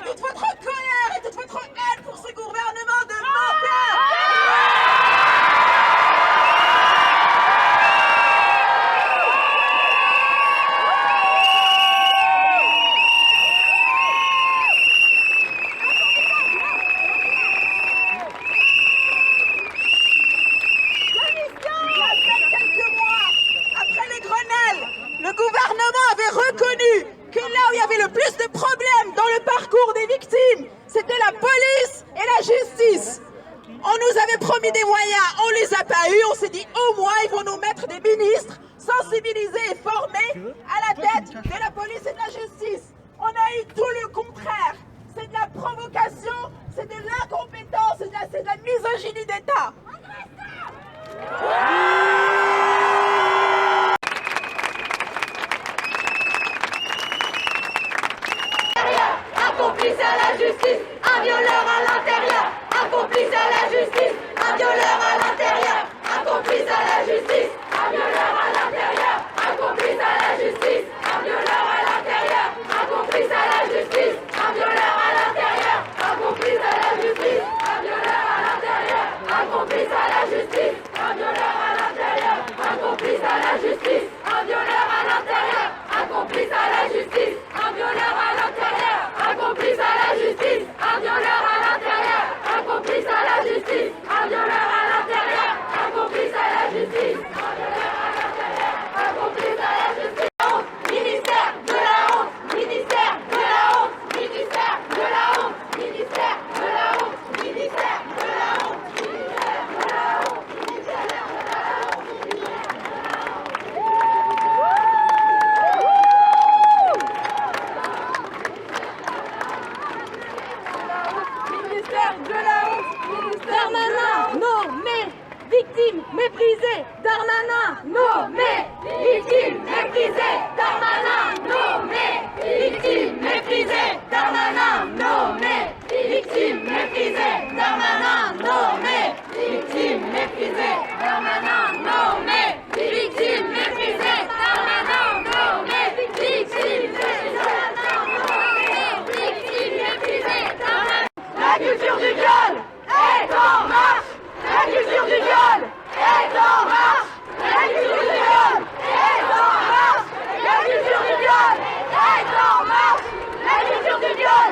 toute votre colère et toute votre haine pour ce gouvernement de menteurs. Le gouvernement avait reconnu que là où il y avait le plus de problèmes dans le parcours des victimes, c'était la police et la justice. On nous avait promis des moyens, on les a pas eus. On s'est dit au moins ils vont nous mettre des ministres sensibilisés et formés à la tête de la police et de la justice. On a eu tout le contraire. C'est de la provocation, c'est de l'incompétence, c'est de la misogynie d'État. Complice à la justice, un violeur à l'intérieur. Un complice à la justice, un violeur à l'intérieur. Un complice à la justice, un violeur à l'intérieur. Un complice à la justice, un violeur à l'intérieur. Un complice à la justice, un violeur à l'intérieur. Un complice à la justice, un violeur à l'intérieur. Un complice à la justice, un violeur à l'intérieur. Un complice à la justice, un violeur à l'intérieur. Un complice à la justice, un violeur à l'intérieur. Un complice à la justice, un violeur à l'intérieur. Un complice à la justice, un violeur à l'intérieur. Un complice à la justice, un violeur à l'intérieur. Un complice à la justice. Ministère de la honte, ministère de la honte, ministère de la honte, ministère de la honte, ministère de la honte, ministère de la honte, ministère de la honte, ministère de la honte. Darmanin nommé, victime méprisée. Darmanin nommé, victime méprisée. Darmanin nommé, victime méprisée. Darmanin nommé, victime méprisée. Darmanin nommé, victime méprisée. Darmanin nommé, victime méprisée. Darmanin nommé, victime méprisée. Victime méprisée. La culture du viol est en marche. La culture du viol est en marche. La culture du viol est en marche. La culture du viol est en marche. La culture du viol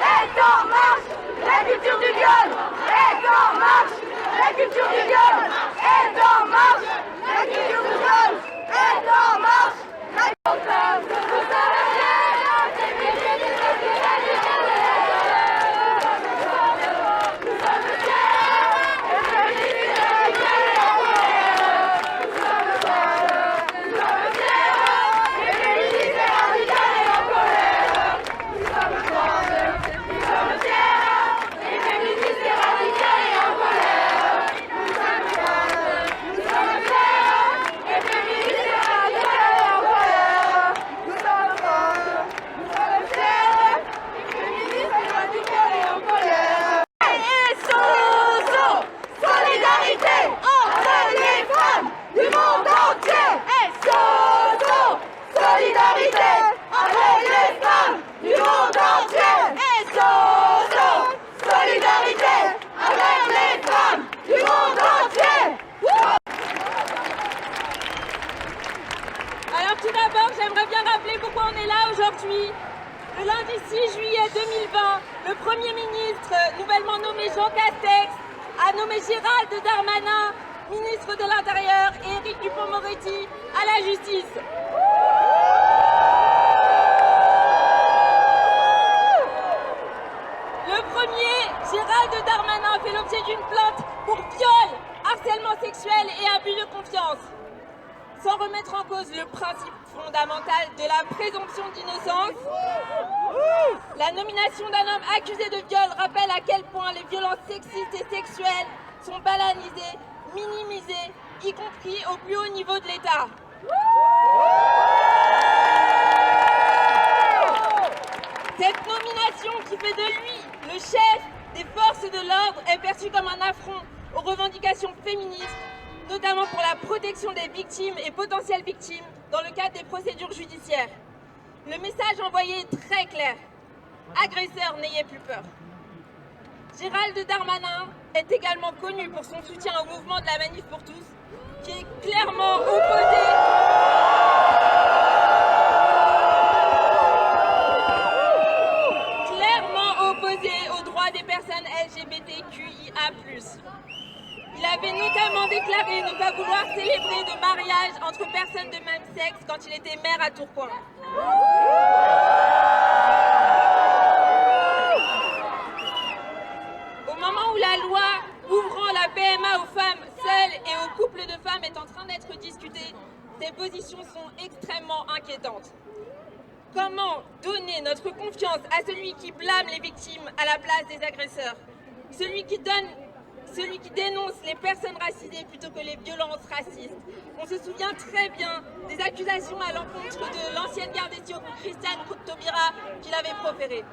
est en marche. La culture du viol est en marche. La culture du viol est en marche. La culture du viol est en marche. Alors tout d'abord, j'aimerais bien rappeler pourquoi on est là aujourd'hui. Le lundi 6 juillet 2020, le Premier ministre, nouvellement nommé Jean Castex, a nommé Gérald Darmanin, ministre de l'Intérieur, et Éric Dupond-Moretti à la justice. Le premier, Gérald Darmanin, fait l'objet d'une plainte pour viol, harcèlement sexuel et abus de confiance. Sans remettre en cause le principe fondamental de la présomption d'innocence, la nomination d'un homme accusé de viol rappelle à quel point les violences sexistes et sexuelles sont banalisées, minimisées, y compris au plus haut niveau de l'État. Cette nomination qui fait de lui le chef des forces de l'ordre est perçue comme un affront aux revendications féministes, notamment pour la protection des victimes et potentielles victimes dans le cadre des procédures judiciaires. Le message envoyé est très clair. Agresseurs, n'ayez plus peur. Gérald Darmanin est également connu pour son soutien au mouvement de la Manif pour tous, qui est clairement opposé aux droits des personnes LGBTQIA+. Il avait notamment déclaré ne pas vouloir célébrer de mariage entre personnes de même sexe quand il était maire à Tourcoing. Au moment où la loi ouvrant la PMA aux femmes seules et aux couples de femmes est en train d'être discutée, ces positions sont extrêmement inquiétantes. Comment donner notre confiance à celui qui blâme les victimes à la place des agresseurs? Celui qui dénonce les personnes racisées plutôt que les violences racistes. On se souvient très bien des accusations à l'encontre de l'ancienne garde des Sceaux, Christiane Taubira, qu'il avait proférées.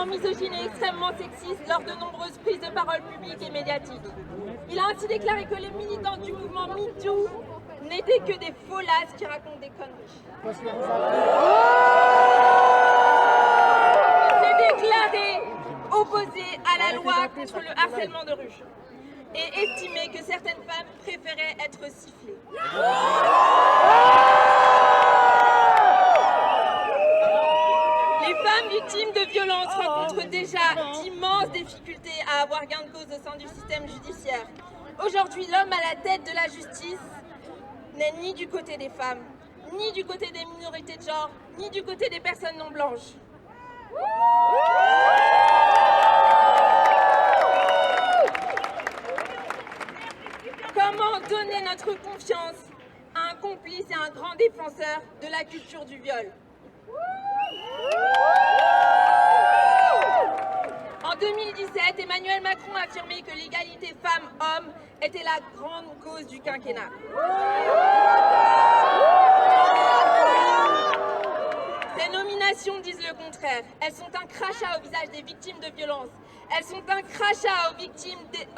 Misogyne et extrêmement sexiste lors de nombreuses prises de parole publiques et médiatiques. Il a ainsi déclaré que les militants du mouvement MeToo n'étaient que des folasses qui racontent des conneries. Il s'est déclaré opposé à la loi contre le harcèlement de rue et estimé que certaines femmes préféraient être sifflées. Les femmes victimes de violences rencontrent déjà d'immenses difficultés à avoir gain de cause au sein du système judiciaire. Aujourd'hui, l'homme à la tête de la justice n'est ni du côté des femmes, ni du côté des minorités de genre, ni du côté des personnes non blanches. Comment donner notre confiance à un complice et un grand défenseur de la culture du viol? En 2017, Emmanuel Macron a affirmé que l'égalité femmes-hommes était la grande cause du quinquennat. Ces nominations disent le contraire. Elles sont un crachat au visage des victimes de violences. Elles sont un crachat aux victimes des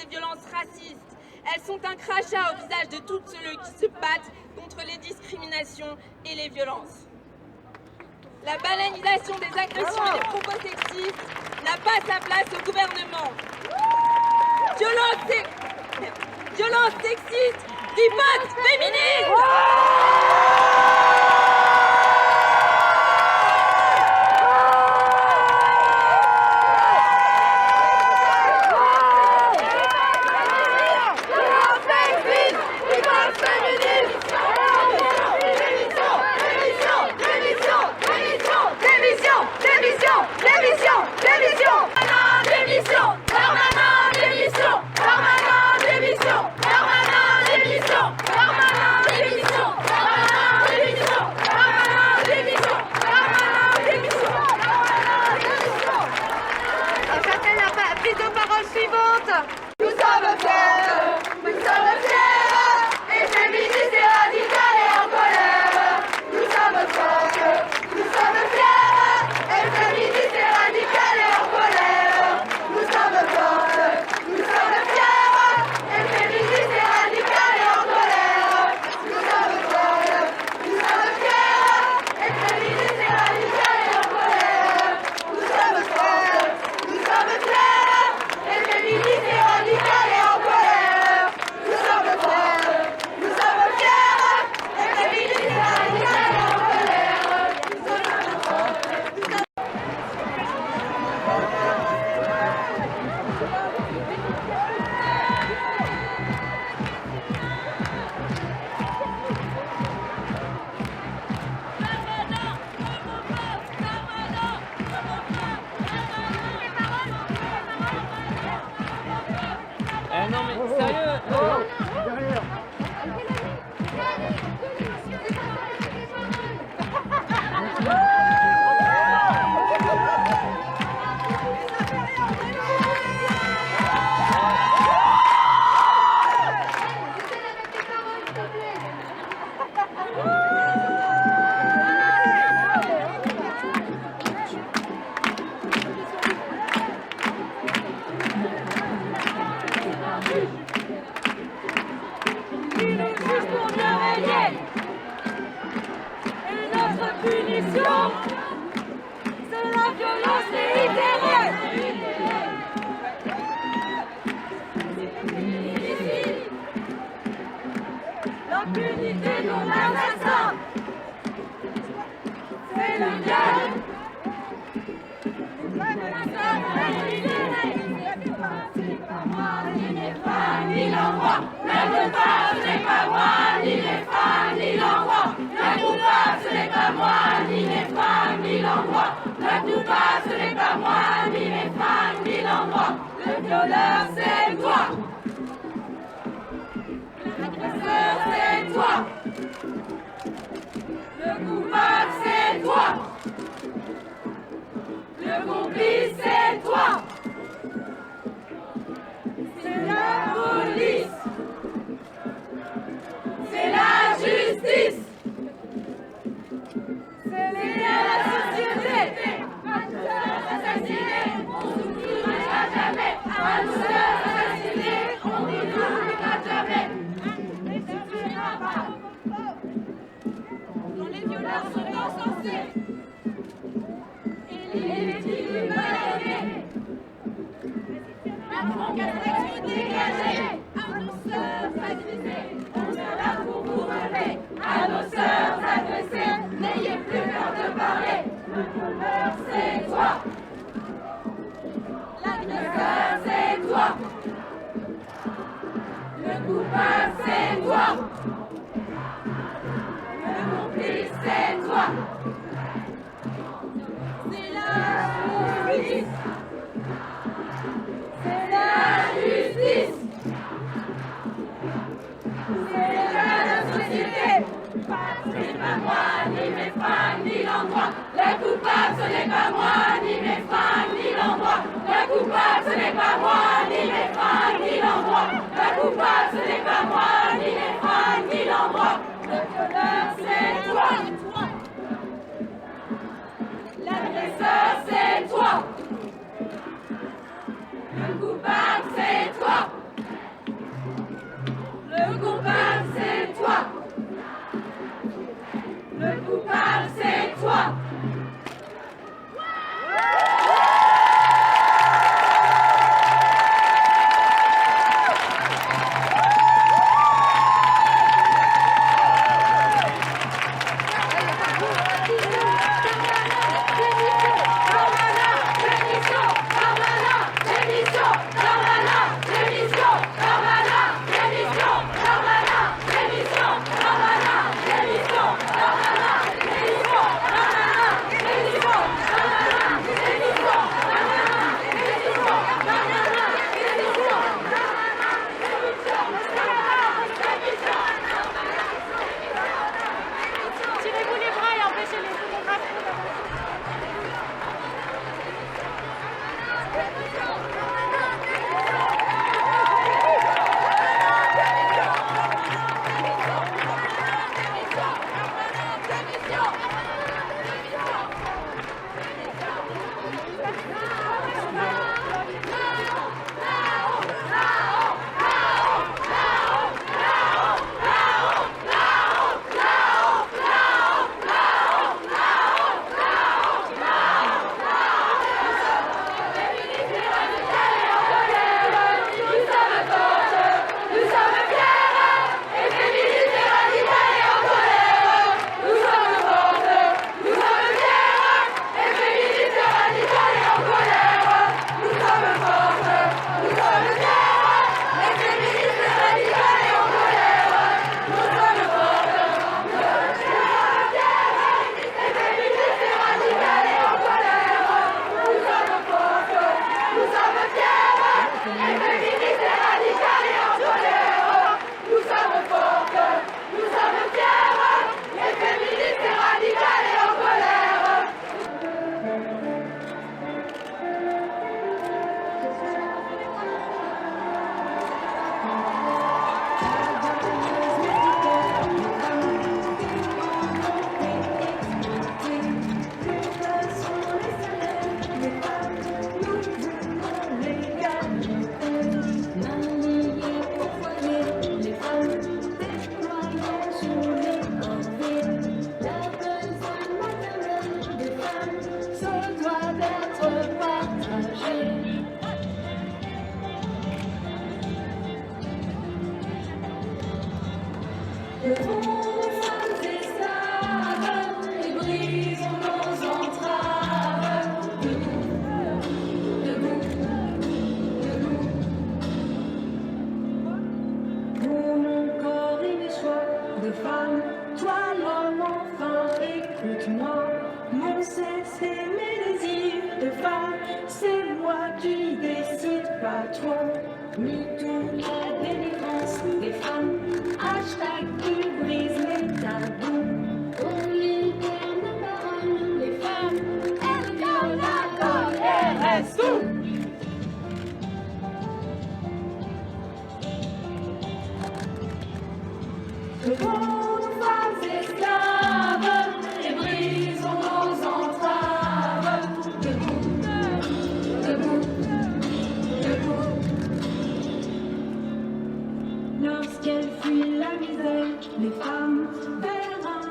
violences racistes. Elles sont un crachat au visage de tous ceux qui se battent contre les discriminations et les violences. La banalisation des agressions et des propos sexistes n'a pas sa place au gouvernement. Violence sexiste, riposte féministe. Permanent, démission, peine. Et notre punition, c'est la violence réitérée. L'impunité de l'assassin, c'est le viol. Ni l'endroit, le coupable ce n'est pas moi, ni les femmes, ni l'endroit. Le coupable ce n'est pas moi, ni les femmes, ni l'endroit. Le coupable ce n'est pas moi, ni les femmes, ni l'endroit. Le violeur c'est toi. L'agresseur c'est toi. Le coupable c'est toi. Le complice c'est toi. C'est la police. C'est la justice. C'est la société. À nos sœurs assassinées, on n'oubliera jamais. À nos sœurs assassinées, on n'oubliera jamais. Et tu n'iras pas. Quand les violeurs sont encensés et les victimes balayées, Macron Castex dégagé. À nos sœurs agressées, on est là pour vous relever. À nos sœurs agressées, n'ayez plus peur de parler. Le violeur c'est toi. L'agresseur c'est toi. Le coupable c'est toi. Le complice c'est toi. C'est la justice. C'est la justice. C'est la société. Ce n'est pas moi, ni mes femmes, ni l'endroit. Le coupable, ce n'est pas moi, ni mes femmes, ni l'endroit. Le coupable, ce n'est pas moi, ni mes femmes, ni l'endroit. Le coupable, ce n'est pas moi, ni mes femmes, ni l'endroit. Le violeur, c'est toi. L'agresseur, c'est toi. Le coupable, c'est toi. Le coupable, c'est toi. Le coupable, c'est toi. Levons nos femmes esclaves et brisons nos entraves. Debout, debout, debout. Pour mon corps et mes choix de femme, toi l'homme enfin écoute-moi. Mon sexe et mes désirs de femme, c'est moi qui décide, pas toi. MeToo, la délivrance des femmes. Hashtag qui brise les tabous. On libère nos paroles, les femmes. Elles donnent la colère, reste où? Levons nos femmes esclaves et brisons nos entraves. Debout, debout, debout. Lorsqu'elles fuient la misère, les femmes vers un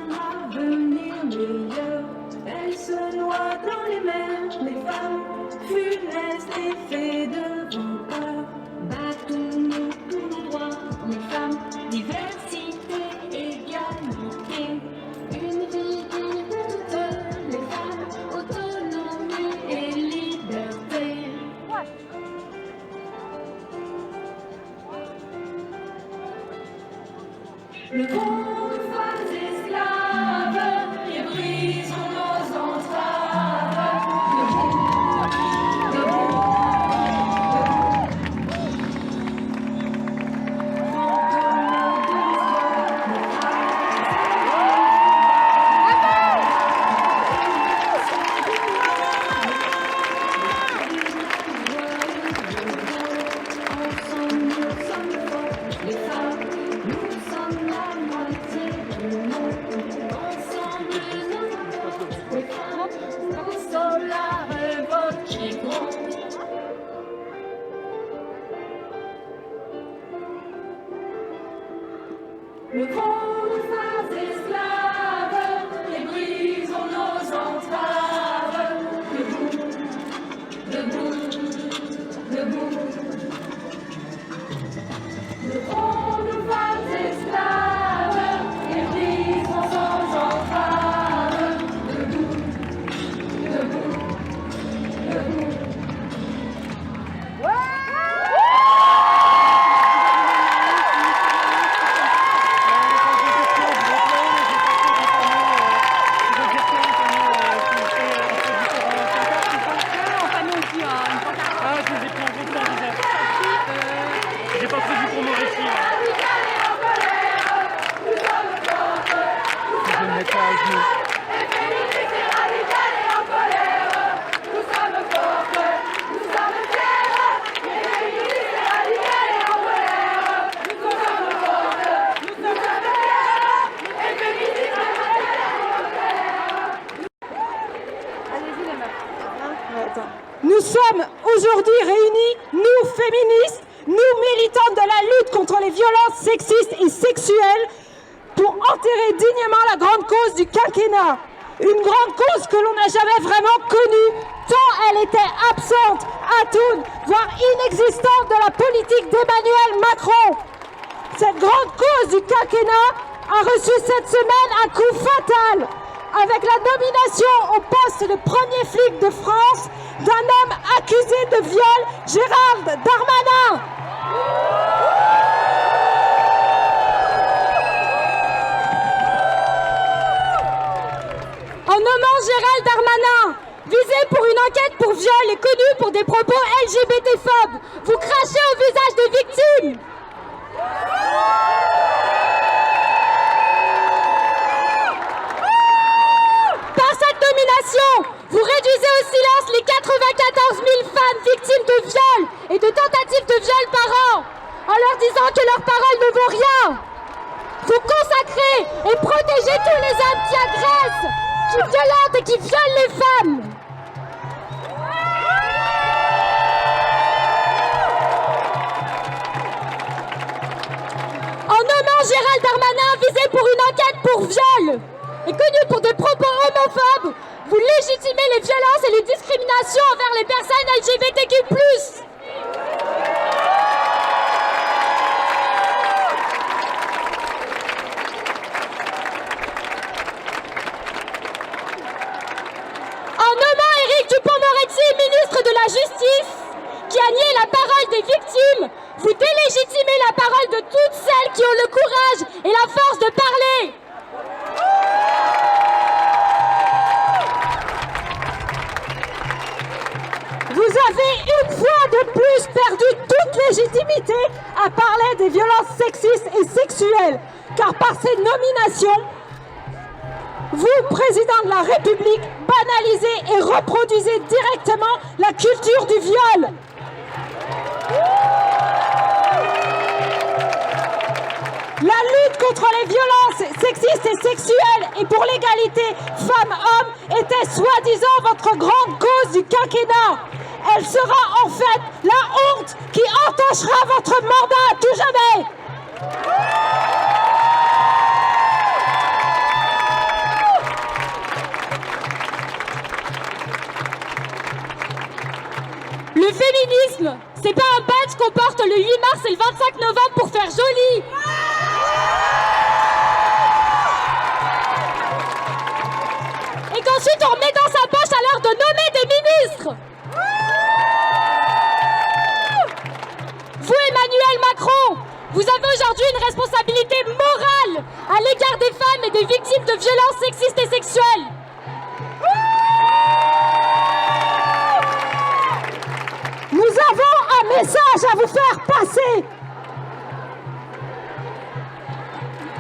avenir meilleur. Elles se noient dans les mers, les femmes funestes effets de vos peurs. Battons-nous pour nos droits, les femmes, diversité, égalité. Une vie digne pour toutes les femmes, autonomie et liberté. Levons nos femmes esclaves et brisons nos entraves. Debout, debout, fantômes de l'histoire, les ensemble nous sommes forts, les femmes, nous sommes la moitié du monde. Ensemble nous sommes les femmes, nous sommes la révolte qui gronde. Levons nos femmes esclaves et brisons nos entraves. Debout, debout, debout. Levons nos femmes esclaves et brisons nos entraves. Debout, debout, debout. J'ai pas prévu pour mon récit. Je vais me mettre à genoux. Nous sommes aujourd'hui réunis, nous féministes, nous militantes de la lutte contre les violences sexistes et sexuelles, pour enterrer dignement la grande cause du quinquennat. Une grande cause que l'on n'a jamais vraiment connue, tant elle était absente, atoune, voire inexistante de la politique d'Emmanuel Macron. Cette grande cause du quinquennat a reçu cette semaine un coup fatal, avec la nomination au poste de premier flic de France d'un homme accusé de viol, Gérald Darmanin. En nommant Gérald Darmanin, visé pour une enquête pour viol et connu pour des propos LGBT-phobes, vous crachez au visage des victimes. Par cette nomination, vous réduisez au silence les 94 000 femmes victimes de viols et de tentatives de viol par an, en leur disant que leurs paroles ne vaut rien. Vous consacrez et protégez tous les hommes qui agressent, qui violentent et qui violent les femmes. En nommant Gérald Darmanin visé pour une enquête pour viol et connu pour des propos homophobes, vous légitimez les violences et les discriminations envers les personnes LGBTQ+. la justice, qui a nié la parole des victimes, vous délégitimez la parole de toutes celles qui ont le courage et la force de parler. Vous avez une fois de plus perdu toute légitimité à parler des violences sexistes et sexuelles, car par ces nominations, vous, président de la République, banalisez et reproduisez directement la culture du viol. La lutte contre les violences sexistes et sexuelles et pour l'égalité femmes-hommes était soi-disant votre grande cause du quinquennat. Elle sera en fait la honte qui entachera votre mandat à tout jamais. Le féminisme, c'est pas un badge qu'on porte le 8 mars et le 25 novembre pour faire joli. Et qu'ensuite on remet dans sa poche à l'heure de nommer des ministres. Vous, Emmanuel Macron, vous avez aujourd'hui une responsabilité morale à l'égard des femmes et des victimes de violences sexistes et sexuelles. Nous avons un message à vous faire passer.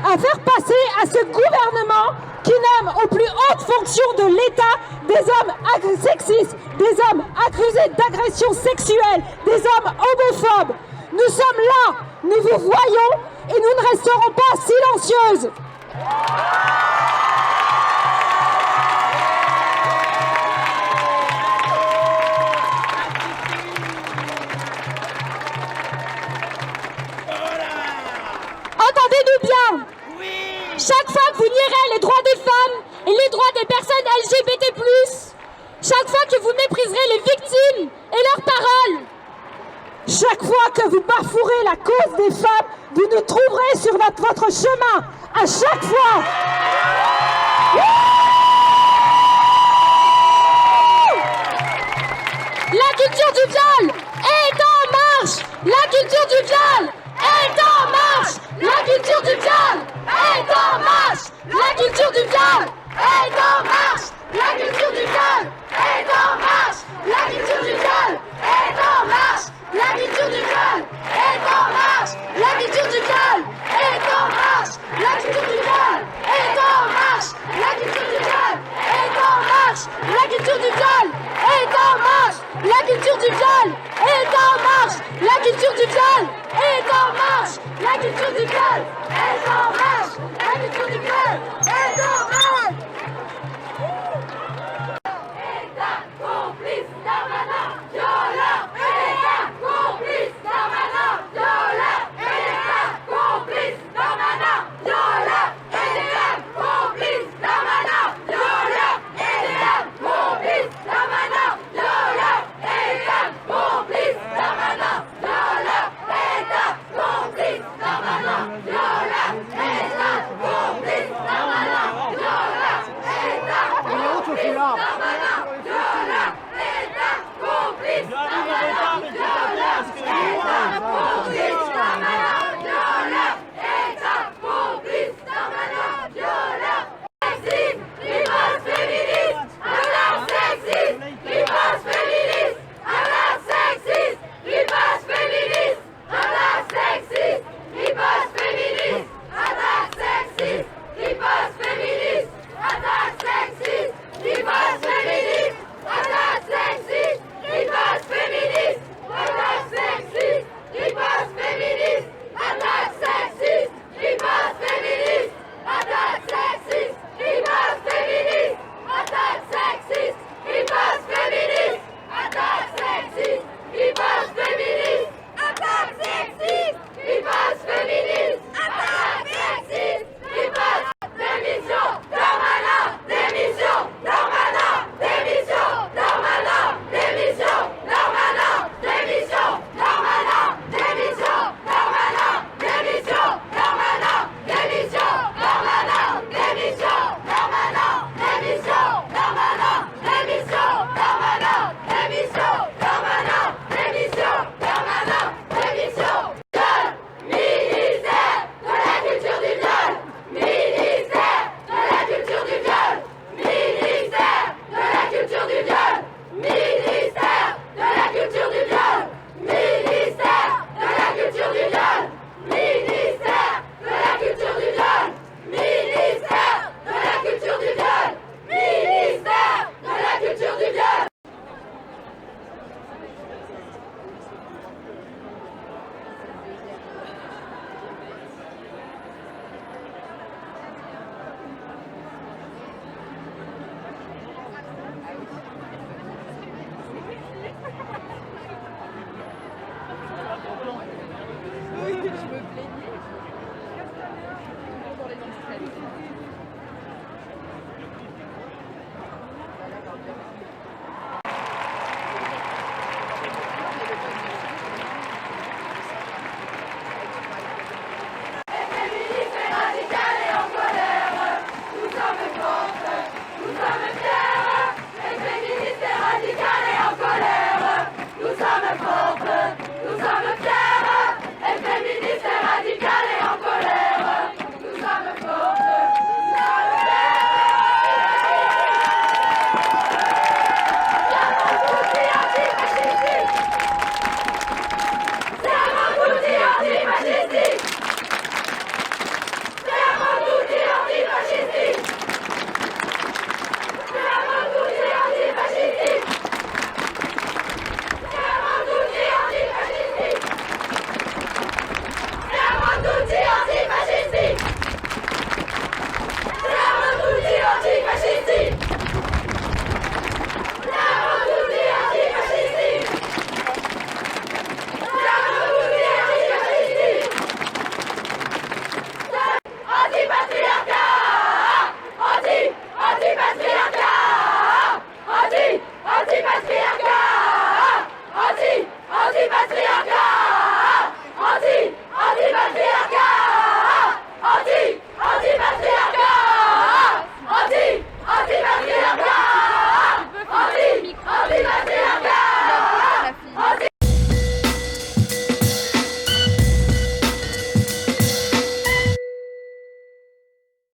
À faire passer à ce gouvernement qui nomme aux plus hautes fonctions de l'État des hommes sexistes, des hommes accusés d'agression sexuelle, des hommes homophobes. Nous sommes là, nous vous voyons et nous ne resterons pas silencieuses. Entendez-nous bien. Chaque fois que vous nierez les droits des femmes et les droits des personnes LGBT+, chaque fois que vous mépriserez les victimes et leurs paroles, chaque fois que vous bafouerez la cause des femmes, vous nous trouverez sur votre chemin. À chaque fois. La culture du viol est en marche. La culture du viol est en marche. La culture du viol est en marche. La culture du viol est en marche. La culture du viol est en marche. La culture du viol est en marche. La culture du viol est en marche. La culture du viol est en marche. La culture du viol est en marche. La culture du viol est en marche. La culture du viol est en marche. La culture du viol est en marche. La culture du viol est en marche. La culture du viol est en marche. La culture du viol est en marche. État complice Darmanin, violeur. État complice Darmanin, violeur. État complice Darmanin, violeur. État complice Darmanin, violeur. État complice Darmanin, violeur. État complice Darmanin, violeur. État complice Darmanin, violeur. État complice Darmanin. Salut.